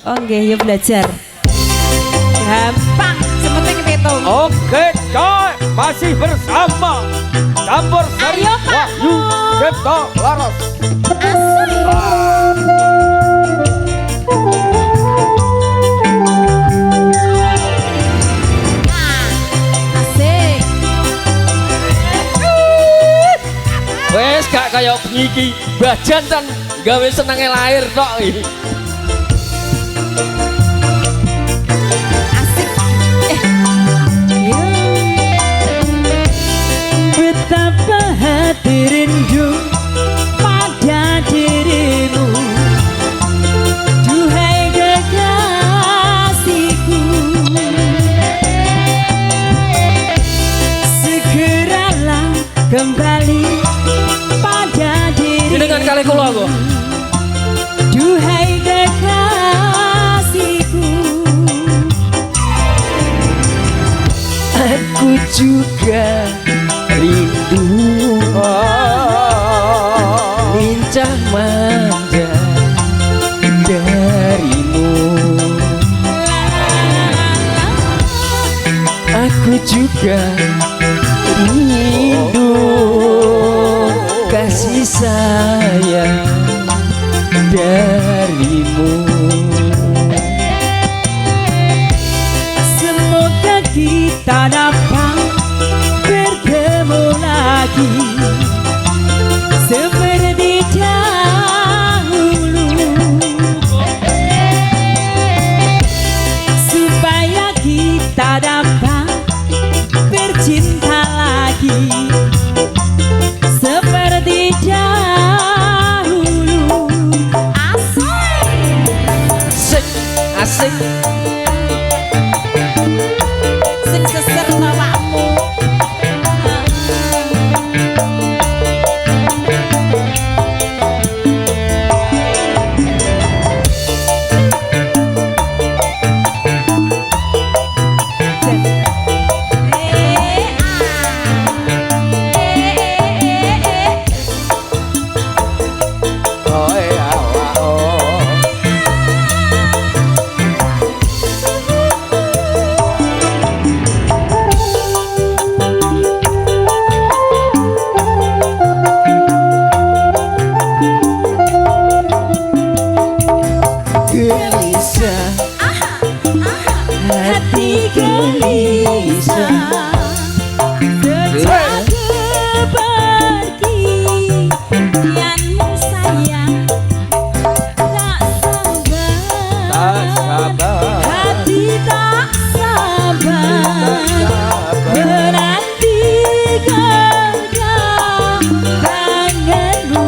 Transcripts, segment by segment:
Oh nggih, ya belajar. Gampang, sementing ngitung. Oke coy, masih bersama Campur Sari Ayo, Pak. Wahyu Cipta Laras. Asik. Wes gak kaya iki bajan kan gawe senenge lahir tok iki. Asik. Ya. Betapa hati rindu pada dirimu, duhai kekasihku. Segeralah kembali pada dirimu, Dengan kali kula aku. duhai kekasihku. Aku juga rindu lincah manja darimu. Aku juga rindu kasih sayang darimu. Semoga kita dapat bertemu lagi seperti dahulu, supaya kita dapat bercinta lagi seperti dahulu. Asik. Asik, asik. Sing seser awakmu. Oh ya oh. Gelisah, Hati gelisah sejak kepergianmu sayang, tak Tak sabar, sabar. hati tak sabar menanti kedatanganmu.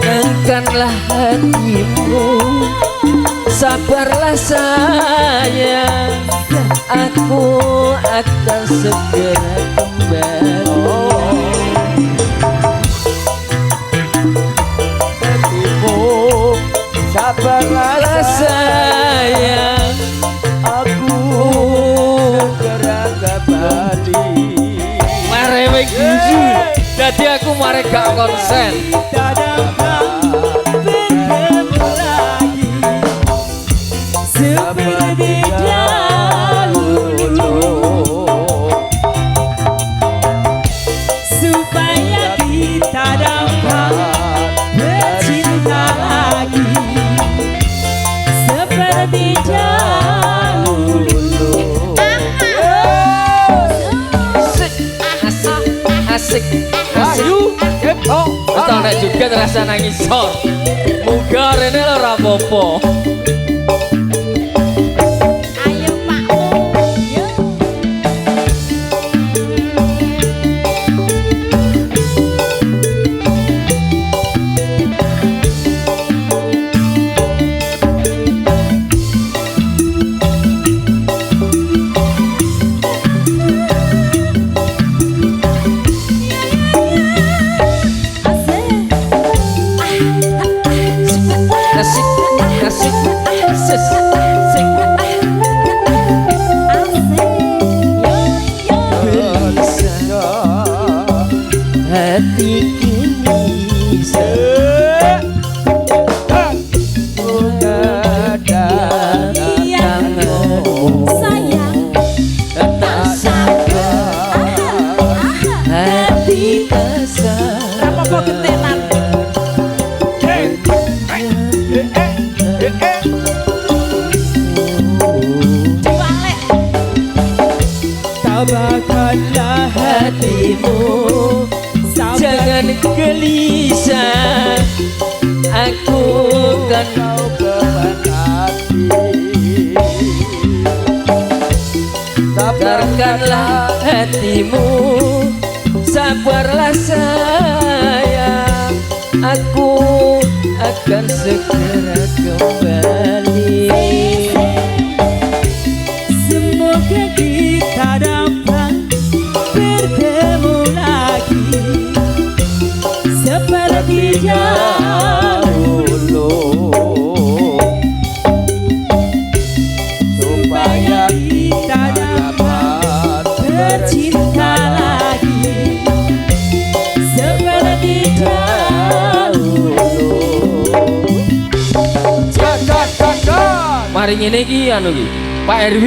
tenangkanlah hatimu, sabarlah sayang, aku akan segera kembali. Hatimu sabarlah Sabarlah sayang, aku segera kembali. marewek guyu, jadi aku marek gak konsen. Kita dapat bertemu lagi seperti dahulu, supaya kita dapat bercinta lagi seperti dahulu. Asik, asik, asik. Wahyu Cipta Betul nek juga terasa nangis son. Muga rene lho ora apa-apa. Ayo Pak. Yo. Asik, asik. tabahkanlah hatimu, Jangan gelisah, aku kan kau beban hati. sabarkanlah hatimu, sabarlah sayang, aku akan segera kembali. semoga kita dapat bertemu lagi seperti dahulu, Supaya kita dapat bercinta lagi seperti dahulu. Gas. Mari ngene iki anu iki, Pak RW.